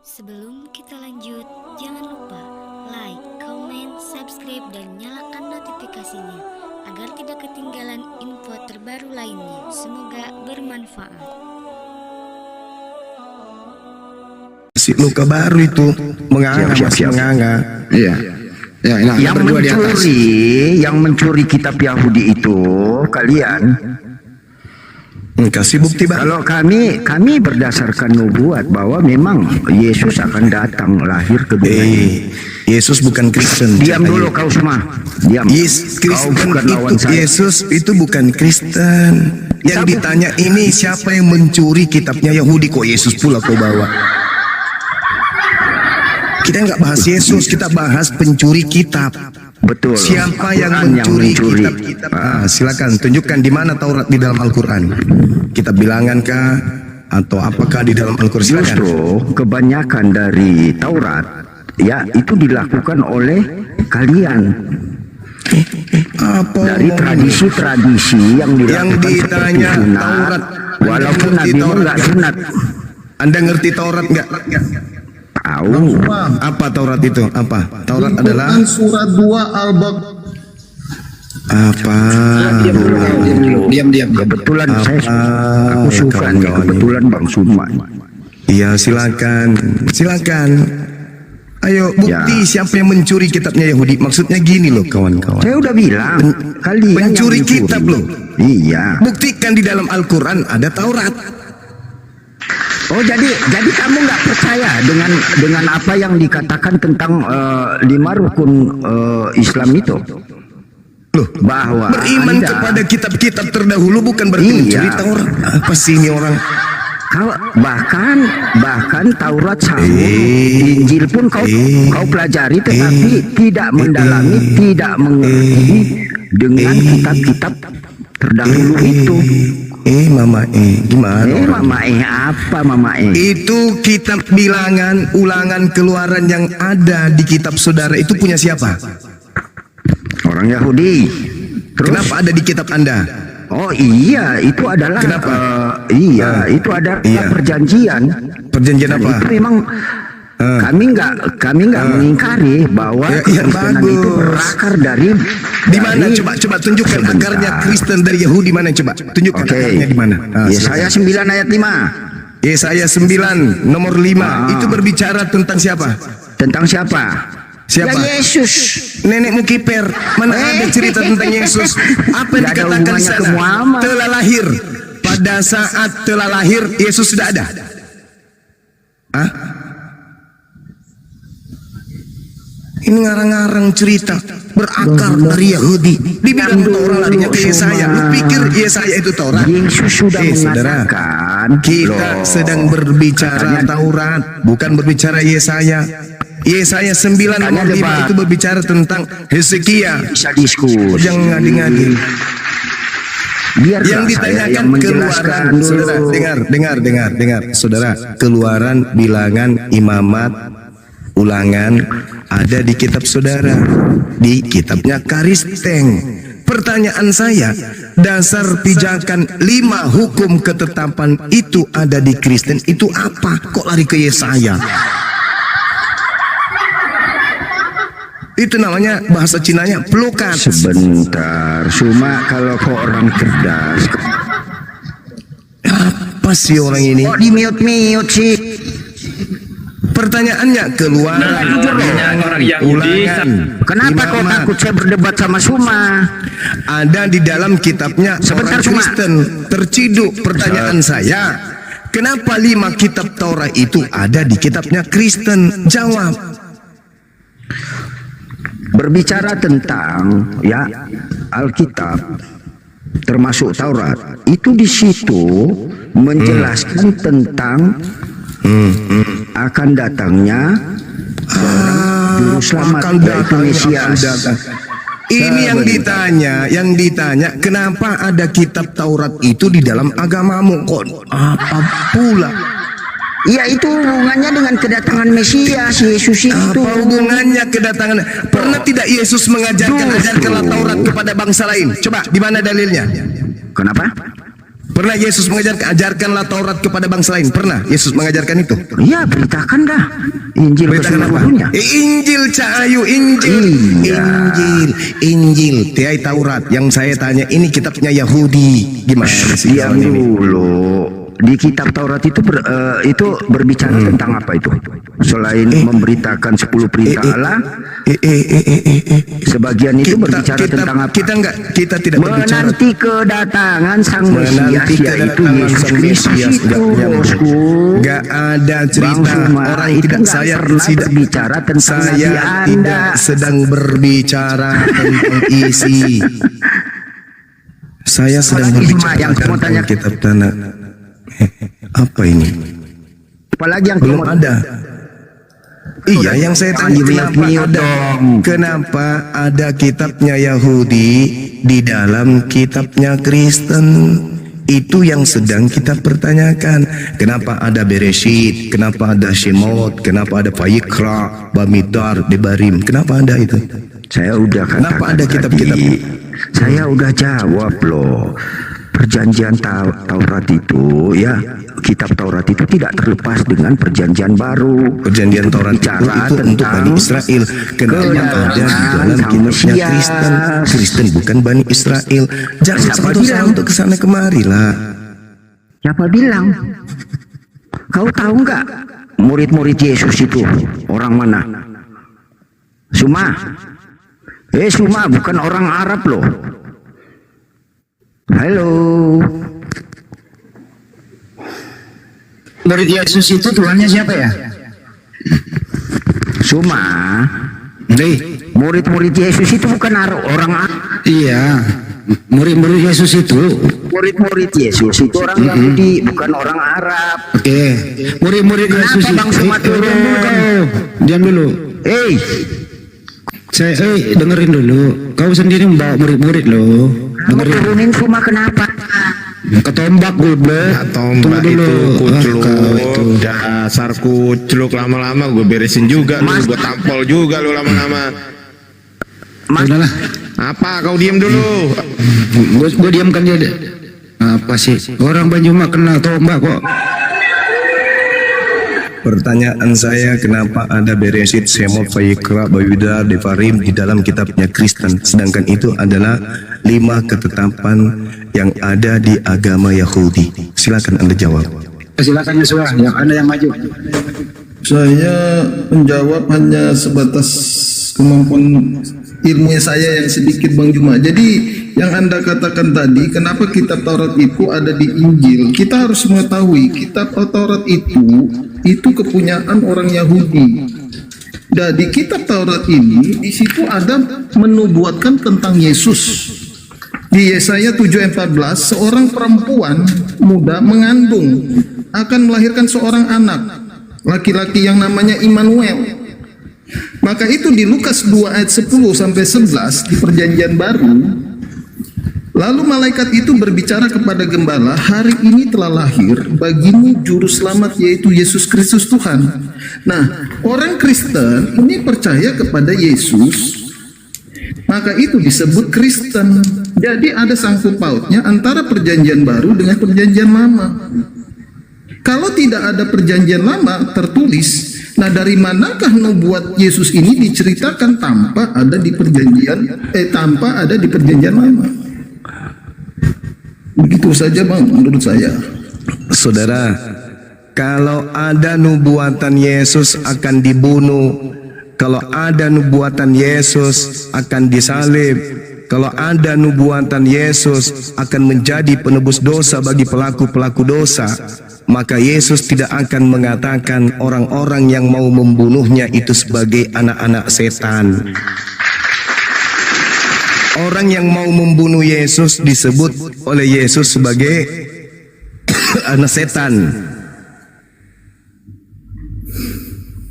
Sebelum kita lanjut, jangan lupa like, comment, subscribe, dan nyalakan notifikasinya agar tidak ketinggalan info terbaru lainnya. Semoga bermanfaat. Si luka baru itu menganga, masih menganga. Iya. Ya, nah, yang mencuri kitab Yahudi itu kalian. Kasih bukti bang. Kalau kami berdasarkan nubuat bahwa memang Yesus akan datang lahir ke dunia. Yesus bukan Kristen. Diam dulu kau semua. Diam. Kristen bukan lawan itu, saya. Yesus itu bukan Kristen. Yang ditanya ini siapa yang mencuri kitabnya Yahudi, kok Yesus pula kau bawa? Kita nggak bahas Yesus, kita bahas pencuri kitab. Betul. Siapa yang mencuri kitab-kitab? Silakan tunjukkan di mana Taurat di dalam Al-Quran. Kitab Bilangan kah atau apakah di dalam Al-Quran? Justru kebanyakan dari Taurat ya itu dilakukan oleh kalian. Dari tradisi-tradisi yang dilakukan seperti sunat, walaupun Nabi nggak sunat. Anda ngerti Taurat nggak? Tahu. Apa Taurat itu? Apa? Taurat adalah surat 2 Al-Baqarah. Apa? Diam. Kebetulan aku suka nih, kebetulan Bang Suman. Iya, silakan. Ayo bukti siapa yang mencuri kitabnya Yahudi. Maksudnya gini loh kawan-kawan. Saya udah bilang, kalian pencuri yang kitab loh. Iya. Buktikan di dalam Al-Quran ada Taurat. Oh jadi kamu nggak percaya dengan apa yang dikatakan tentang 5 rukun Islam itu? Loh, bahwa beriman kepada kitab-kitab terdahulu bukan berarti mencuri Taurat. Apa sih ini orang? Kau bahkan Taurat sama Injil pun kau pelajari tetapi tidak mendalami, tidak mengerti dengan kitab-kitab terdahulu itu. Mama gimana? Mama Itu kitab Bilangan, Ulangan, Keluaran yang ada di kitab saudara itu punya siapa? Orang Yahudi. Terus? Kenapa ada di kitab Anda? Oh iya, itu adalah itu ada perjanjian. Perjanjian apa? Itu memang kami nggak mengingkari bahwa Kristenan itu berakar dari mana? Coba tunjukkan akarnya Kristen dari Yahudi mana? Coba tunjukkan akarnya di mana? Yesaya 9 ayat 5. Yesaya 9 nomor 5 itu berbicara tentang siapa? Tentang siapa? Siapa? Ya Yesus. Nenekmu kiper. Mana ada cerita tentang Yesus? Apa yang dikatakan di sana? Telah lahir. Pada saat telah lahir Yesus sudah ada. Ini ngarang-ngarang cerita berakar dari Yahudi. Dibilang Taurat larinya ke Yesaya. Lu pikir Yesaya itu Taurat? Yesus sudah saudara, kita sedang berbicara Taurat, bukan berbicara Yesaya. Yesaya 9 nomor 5 itu berbicara tentang Hezekia. Bisa diskusi. Jangan ngadi-ngadi. Yang ditanyakan Keluaran, saudara, dengar, saudara. Keluaran, Bilangan, Imamat, Ulangan ada di kitab saudara, di kitabnya Karisteng. Pertanyaan saya, dasar pijakan 5 hukum ketetapan itu ada di Kristen itu apa? Kok lari ke Yesaya? Itu namanya bahasa Cinanya pelukan. Sebentar, cuma kalau kau orang cerdas. Apa sih orang ini? Kok di mute sih? Pertanyaannya Keluaran, Ulangan. Kenapa kau takut saya berdebat sama Suma? Ada di dalam kitabnya Sebentar, orang Kristen. Terciduk pertanyaan saya. Kenapa 5 kitab Taurat itu ada di kitabnya Kristen? Jawab. Berbicara tentang ya Alkitab termasuk Taurat itu di situ menjelaskan tentang akan datangnya juru selamat yaitu Mesias. Ini yang ditanya kenapa ada kitab Taurat itu di dalam agamamu? Kok apa pula? Ya itu hubungannya dengan kedatangan Mesias Yesus itu. Apa hubungannya kedatangan? Pernah tidak Yesus mengajarkan Taurat kepada bangsa lain? Coba di mana dalilnya? Kenapa? Pernah Yesus ajarkanlah Taurat kepada bangsa lain? Pernah Yesus mengajarkan itu? Iya, beritakan dah Injil ke Beritakan apa? seluruhnya. Injil Cahayu, Injil. Iya. Injil. Tiai Taurat. Yang saya tanya ini kitabnya Yahudi. Gimana sih? Diam dulu. Di kitab Taurat itu berbicara tentang apa itu? Selain memberitakan 10 perintah Allah, sebagian itu berbicara tentang apa? Kita tidak berbicara Menanti kedatangan Sang Mesias, menanti yaitu kedatangan Yesus Sang Kristus Mesias. itu, bosku. Gak ada cerita Bang Suma, orang itu tidak nggak saya pernah tidak berbicara tentang saya Nabi Anda. tidak sedang berbicara tentang isi. Saya sedang Apalagi berbicara Suma, yang kamu tentang tanya. kitab tanah. Apa ini? Apalagi yang Belum kamu- ada. Iya, yang saya tanya kenapa ada kitabnya Yahudi di dalam kitabnya Kristen? Itu yang sedang kita pertanyakan. Kenapa ada Bereshit? Kenapa ada Shemot? Kenapa ada Vayikra, Bamidbar, Debarim? Kenapa ada itu? Saya udah katakan Kenapa ada kitab-kitab? tadi. Saya udah jawab loh. Perjanjian Taurat itu, ya, kitab Taurat itu tidak terlepas dengan perjanjian baru. Perjanjian Taurat itu untuk Bani Israel. Kenapa ada di dalam kitabnya Kristen? Kristen bukan Bani Israel. Jangan Siapa satu bilang? untuk kesana kemari lah. Siapa bilang? Kau tahu nggak murid-murid Yesus itu orang mana? Suma. Suma bukan orang Arab loh. Halo. Murid Yesus itu Tuhannya siapa ya? Suma. Murid-murid Yesus itu bukan orang Arab. Iya. Murid-murid Yesus itu. Murid-murid Yesus itu orang Yahudi, bukan orang Arab. Oke. Murid-murid Kenapa Yesus Bang Suma turun dulu, Bang? Diam dulu. Saya dengerin dulu. Kau sendiri membawa murid-murid loh. Kamu turunin Suma kenapa? Ketombak gue, Tombak Tunggu itu dulu. Kau itu. kucluk, dasar kucluk, lama-lama gue beresin juga lu, gue tampol juga lu lama-lama. Udahlah. Apa kau diem dulu? Gue diamkan dia. Apa sih? Orang Banyumas kena tombak kok. Pertanyaan saya, kenapa ada Bereshit, Shemot, Vayikra, Bamidbar, Devarim di dalam kitabnya Kristen, sedangkan itu adalah 5 ketetapan yang ada di agama Yahudi? Silakan Anda jawab. Silakan Yosua, yang Anda yang maju. Saya menjawab hanya sebatas kemampuan ilmu saya yang sedikit, Bang Juma. Jadi yang Anda katakan tadi, kenapa kitab Taurat itu ada di Injil? Kita harus mengetahui kitab Taurat itu kepunyaan orang Yahudi. Dan di kitab Taurat ini, di situ ada menubuatkan tentang Yesus. Di Yesaya 7:14, seorang perempuan muda mengandung akan melahirkan seorang anak laki-laki yang namanya Immanuel. Maka itu di Lukas 2 ayat 10 sampai 11 di Perjanjian Baru. Lalu malaikat itu berbicara kepada gembala, hari ini telah lahir bagimu juru selamat, yaitu Yesus Kristus Tuhan. Nah, orang Kristen ini percaya kepada Yesus, maka itu disebut Kristen. Jadi ada sangkut pautnya antara Perjanjian Baru dengan Perjanjian Lama. Kalau tidak ada Perjanjian Lama tertulis, nah dari manakah nubuat Yesus ini diceritakan tanpa ada di Perjanjian Lama? Begitu saja, Bang, menurut saya. Saudara, kalau ada nubuatan Yesus akan dibunuh, kalau ada nubuatan Yesus akan disalib, kalau ada nubuatan Yesus akan menjadi penebus dosa bagi pelaku-pelaku dosa, maka Yesus tidak akan mengatakan orang-orang yang mau membunuhnya itu sebagai anak-anak setan. Orang yang mau membunuh Yesus disebut oleh Yesus sebagai anak setan.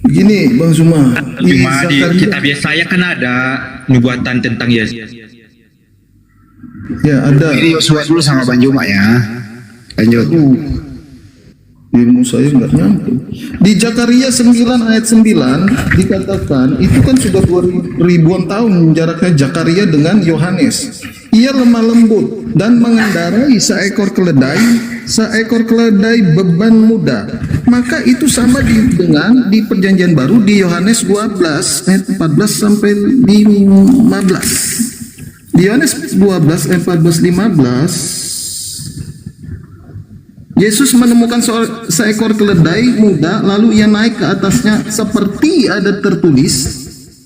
Begini, Bang Suma, Cuma di kitab Yesaya kan ada nubuatan tentang Yesus. ya ada. Ini Yosua dulu sama Banyumas ya. Lanjut. Ilmu saya nggak nyampe. Di Zakaria 9 ayat 9 dikatakan itu kan sudah 2000-an tahun jaraknya Zakaria dengan Yohanes. ia lemah lembut dan mengendarai seekor keledai beban muda. Maka itu sama dengan di perjanjian baru di Yohanes 12 ayat 14 sampai 15. Di Yohanes 12 ayat 14-15, Yesus menemukan seekor keledai muda, lalu ia naik ke atasnya seperti ada tertulis,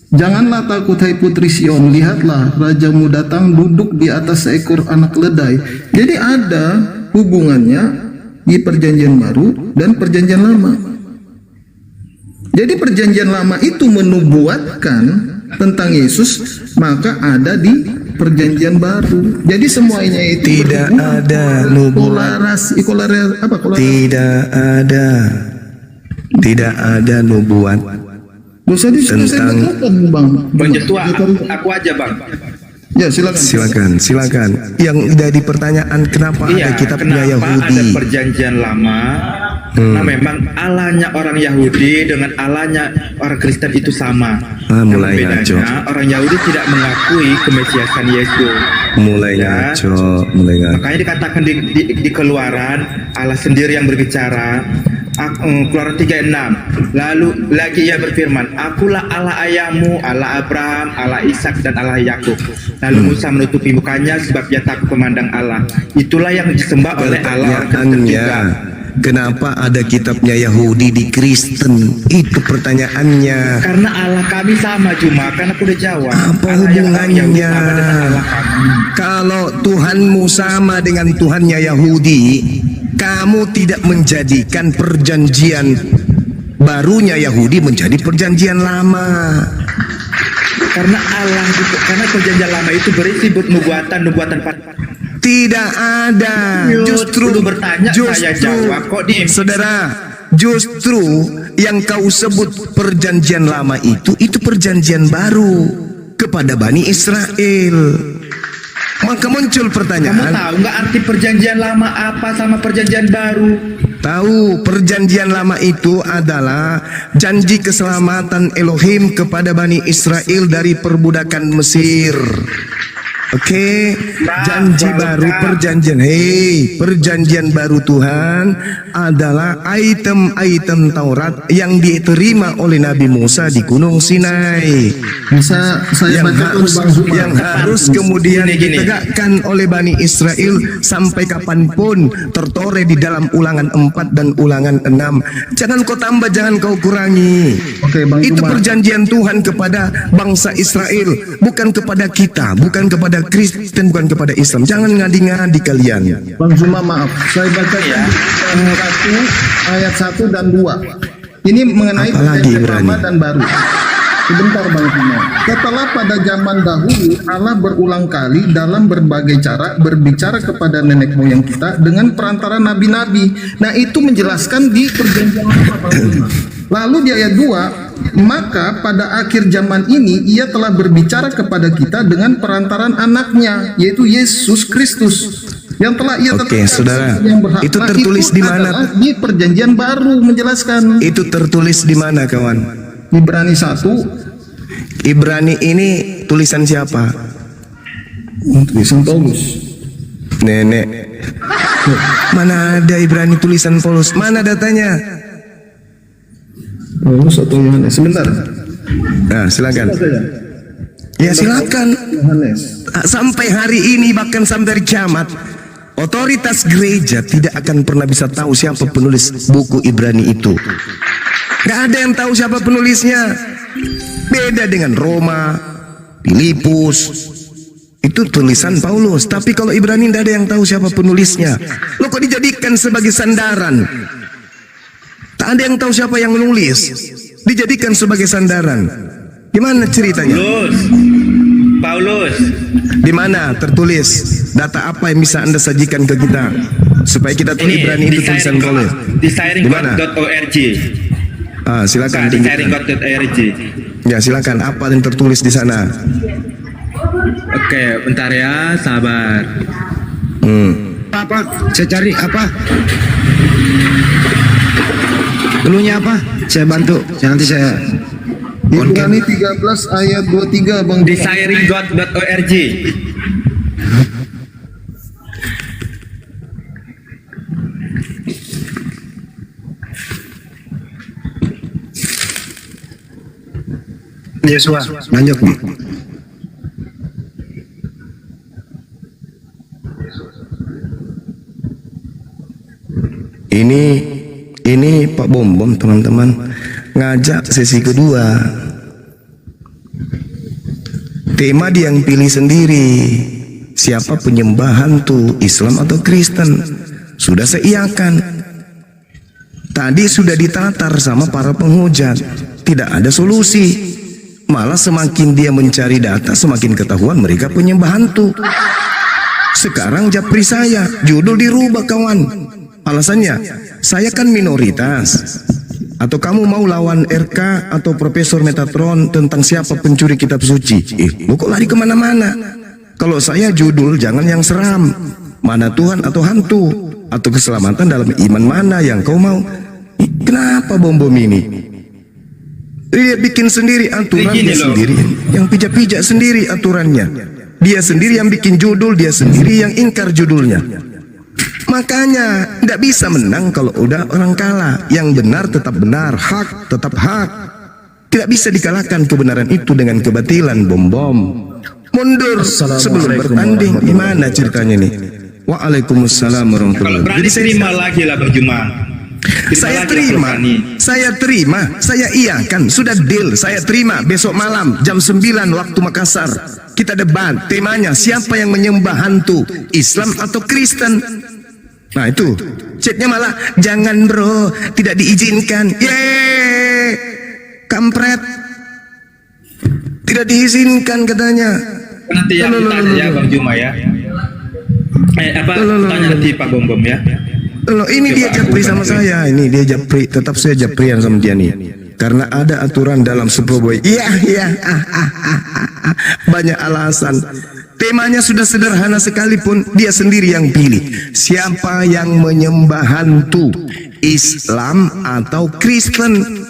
"Janganlah takut hai putri Sion, lihatlah rajamu datang duduk di atas seekor anak keledai." Jadi ada hubungannya di perjanjian baru dan perjanjian lama. Jadi perjanjian lama itu menubuatkan tentang Yesus, maka ada di perjanjian baru. Jadi semuanya itu Tidak ada nubuat. Tidak ada nubuat tentang. Bang Joshua, aku aja bang. Ya silakan. Silakan. Yang jadi pertanyaan, kenapa ada kitabnya Kenapa Yahudi? ada perjanjian lama? Nah, memang Allahnya orang Yahudi dengan Allahnya orang Kristen itu sama. Mulai Namun ngaco. bedanya, orang Yahudi tidak mengakui kemesiasan Yesus. Mulai ngaco. Makanya dikatakan di Keluaran, Allah sendiri yang berbicara. Keluaran 36. Lalu lagi ia berfirman, "Akulah Allah ayahmu, Allah Abraham, Allah Ishak dan Allah Yakub." Lalu Musa menutupi mukanya sebab ia takut memandang Allah. Itulah yang disembah oleh Allah Kristen juga. Kenapa ada kitabnya Yahudi di Kristen? Itu pertanyaannya. Karena Allah kami sama, cuma kan aku udah jawab. Apa Allah yang orang Yahudi hubungannya? sama dengan Allah kami. Kalau Tuhanmu sama dengan Tuhannya Yahudi, kamu tidak menjadikan perjanjian barunya Yahudi menjadi perjanjian lama. Karena karena perjanjian lama itu berisi nubuatan. Tidak ada. Justru bertanya, saya jawab kok di saudara, justru yang kau sebut perjanjian lama itu perjanjian baru kepada Bani Israel. Maka muncul Kamu pertanyaan, tahu nggak arti perjanjian lama apa sama perjanjian baru? tahu perjanjian lama itu adalah janji keselamatan Elohim kepada Bani Israel dari perbudakan Mesir. Oke, janji baru perjanjian. Perjanjian baru Tuhan adalah item-item Taurat yang diterima oleh Nabi Musa di Gunung Sinai. Bisa saya Yang harus kemudian ditegakkan oleh Bani Israel sampai kapanpun, tertore di dalam Ulangan 4 dan Ulangan 6. Jangan kau tambah, jangan kau kurangi. Oke, Bang Itu Juma. perjanjian Tuhan kepada bangsa Israel, bukan kepada kita, bukan kepada Kristen, bukan kepada Islam. Jangan ngadi-ngadi kalian. Bang Zuma, maaf, saya bacakan ayat 1 dan 2. Ini mengenai Apalagi perjanjian Ibrani? lama dan baru. Sebentar Bang Zuma. Setelah pada zaman dahulu Allah berulang kali dalam berbagai cara berbicara kepada nenek moyang kita dengan perantara nabi-nabi. Nah, itu menjelaskan di perjanjian lama, Bang Zuma. Lalu di ayat 2, maka pada akhir zaman ini ia telah berbicara kepada kita dengan perantaran anaknya, yaitu Yesus Kristus, yang telah ia Oke, tetapkan saudara. yang berhak. Itu Nah, tertulis di mana? adalah di perjanjian baru menjelaskan. Itu tertulis di mana, kawan? Ibrani 1, Ibrani ini tulisan siapa? tulisan Paulus. Nenek. Mana ada Ibrani tulisan Paulus? Mana datanya? Paulus atau Yohanes? Sebentar. Nah, silakan. Ya, silakan. Yohanes. Sampai hari ini, bahkan sampai hari kiamat, otoritas gereja tidak akan pernah bisa tahu siapa penulis buku Ibrani itu. Gak ada yang tahu siapa penulisnya. Beda dengan Roma, Filipus, itu tulisan Paulus. Tapi kalau Ibrani tidak ada yang tahu siapa penulisnya. Lo kok dijadikan sebagai sandaran? Tak ada yang tahu siapa yang menulis, dijadikan sebagai sandaran. Gimana ceritanya? Paulus. Di mana tertulis? Data apa yang bisa Anda sajikan ke kita supaya kita tahu Ibrani itu tulisan Paulus? Di Di mana? sharinggod.org. Silakan Di tunjukkan. sharinggod.org. Ya, silakan. Apa yang tertulis di sana? Oke, bentar ya, sabar. Apa? Saya cari apa? Dulunya apa? Saya bantu. Nanti saya Ibrani 13 ayat 23 Bang. Di sharinggod.org. Yesua, lanjut nih. Ini Pak Bom teman-teman ngajak sesi kedua. Tema dia yang pilih sendiri. Siapa penyembahan tuh, Islam atau Kristen? Sudah saya iakan. Tadi sudah ditatar sama para penghujat. Tidak ada solusi. Malah semakin dia mencari data, semakin ketahuan mereka penyembah hantu. Sekarang japri saya, judul dirubah kawan. Alasannya, saya kan minoritas. Atau kamu mau lawan RK atau Profesor Metatron tentang siapa pencuri kitab suci? Lu kok lari kemana-mana? Kalau saya judul jangan yang seram. Mana Tuhan atau hantu? Atau keselamatan dalam iman mana yang kau mau? Kenapa Bom ini? Dia bikin sendiri aturan, dia sendiri yang pijak-pijak sendiri aturannya. Dia sendiri yang bikin judul, dia sendiri yang ingkar judulnya. Makanya tidak bisa menang kalau udah orang kalah. Yang benar tetap benar, hak tetap hak. Tidak bisa dikalahkan kebenaran itu dengan kebatilan. Bom mundur sebelum bertanding. Gimana ceritanya nih? Waalaikumsalam warahmatullahi wabarakatuh. Berani terima lagi lah Bang Juma. Saya terima, saya iakan, sudah deal, saya terima. Besok malam jam 9 waktu Makassar kita debat. Temanya siapa yang menyembah hantu, Islam atau Kristen? Nah itu chatnya malah jangan bro, tidak diizinkan. Yeay, kampret, tidak diizinkan katanya. Nanti yang ditanya ya Bang Juma ya. Tanya nanti Pak Bom ya. Loh, ini dia japri sama saya, ini dia japri, tetap saya japrian sama dia nih. Karena ada aturan dalam Superboy. Iya, banyak alasan. Temanya sudah sederhana sekalipun, dia sendiri yang pilih. Siapa yang menyembah hantu, Islam atau Kristen?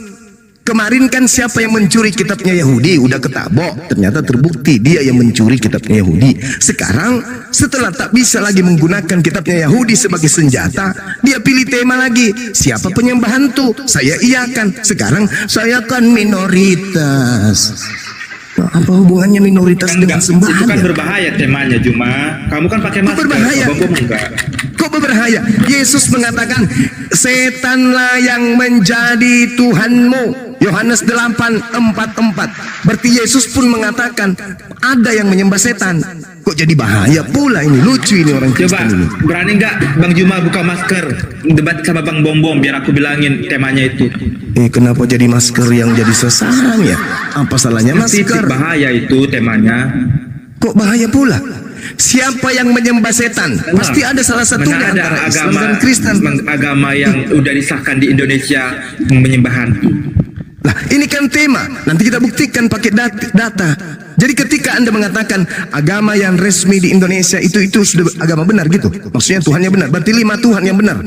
Kemarin kan siapa yang mencuri kitabnya Yahudi udah ketabok, ternyata terbukti dia yang mencuri kitabnya Yahudi. Sekarang setelah tak bisa lagi menggunakan kitabnya Yahudi sebagai senjata, dia pilih tema lagi, siapa penyembah hantu? Saya iakan. Sekarang saya kan minoritas. Apa hubungannya minoritas dengan sembahan? Itu kan berbahaya temanya Juma. Kamu kan pakai masker. Berbahaya. Kok berbahaya? Yesus mengatakan setanlah yang menjadi Tuhanmu. Yohanes 8:44. Berarti Yesus pun mengatakan ada yang menyembah setan. Kok jadi bahaya pula ini? Lucu ini orang Kristen ini. Berani nggak Bang Juma buka masker debat sama Bang Bom biar aku bilangin temanya itu. Kenapa jadi masker yang jadi sasaran ya? Apa salahnya masker? Bahaya itu temanya. Kok bahaya pula? Siapa yang menyembah setan? Pasti ada salah satunya antara Islam dan Kristen. Agama yang udah disahkan di Indonesia menyembah hantu. Lah, ini kan tema. Nanti kita buktikan pakai data. Jadi ketika Anda mengatakan agama yang resmi di Indonesia itu sudah agama benar gitu. Maksudnya Tuhannya benar. Berarti 5 Tuhan yang benar.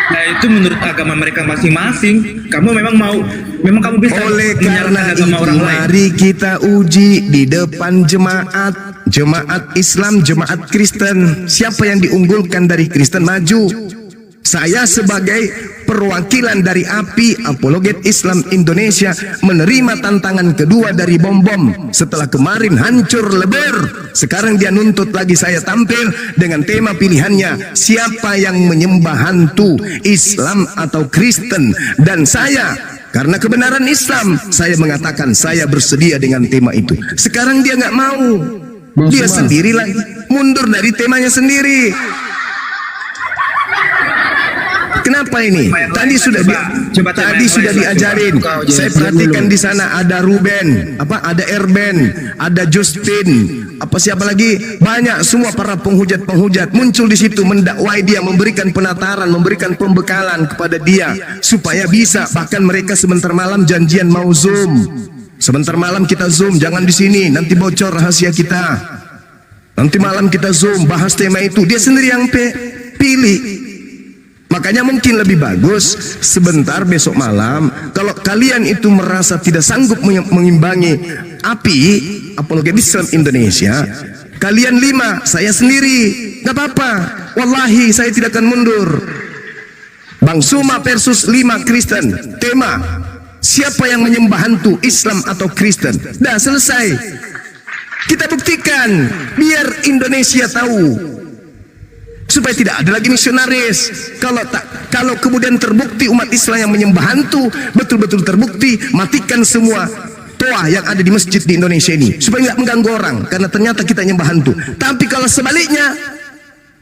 Nah, itu menurut agama mereka masing-masing. Kamu memang kamu bisa. Oleh karena itu orang lain. mari kita uji di depan jemaat Islam, jemaat Kristen. Siapa yang diunggulkan dari Kristen maju? Saya sebagai perwakilan dari API Apologet Islam Indonesia menerima tantangan kedua dari Bom setelah kemarin hancur lebur. Sekarang dia nuntut lagi saya tampil dengan tema pilihannya, siapa yang menyembah hantu, Islam atau Kristen. Dan saya, karena kebenaran Islam, saya mengatakan saya bersedia dengan tema itu. Sekarang dia nggak mau, dia sendiri lagi mundur dari temanya sendiri. Kenapa ini? Tadi sudah diajarin. Saya perhatikan di sana ada Ruben, ada Erben, ada Justin, siapa lagi? Banyak semua para penghujat muncul di situ mendakwai dia, memberikan penataran, memberikan pembekalan kepada dia supaya bisa. Bahkan mereka sebentar malam janjian mau Zoom. Sebentar malam kita Zoom, jangan di sini, nanti bocor rahasia kita. Nanti malam kita Zoom, bahas tema itu. Dia sendiri yang pilih. Makanya mungkin lebih bagus sebentar besok malam, kalau kalian itu merasa tidak sanggup mengimbangi API Apologet Islam Indonesia, kalian 5, saya sendiri, gak apa-apa. Wallahi saya tidak akan mundur. Bang Suma versus 5 Kristen. Tema siapa yang menyembah hantu, Islam atau Kristen. Dah selesai. Kita buktikan biar Indonesia tahu, supaya tidak ada lagi misionaris. Kalau kemudian terbukti umat Islam yang menyembah hantu, betul-betul terbukti, matikan semua toa yang ada di masjid di Indonesia ini supaya nggak mengganggu orang, karena ternyata kita nyembah hantu. Tapi kalau sebaliknya,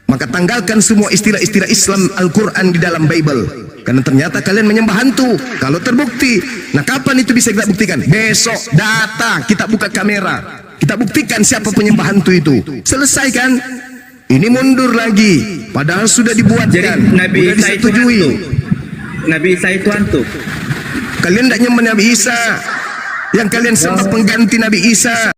maka tanggalkan semua istilah-istilah Islam Al-Quran di dalam Bible, karena ternyata kalian menyembah hantu. Kalau terbukti, nah kapan itu bisa kita buktikan? Besok data, kita buka kamera, kita buktikan siapa penyembah hantu itu. Selesai kan? Ini mundur lagi, padahal sudah dibuatkan. Jadi Nabi sudah Isa itu disetujui. hantu. Nabi Isa itu hantu. Kalian tidak nyembah Nabi Isa. Yang kalian sembah pengganti Nabi Isa.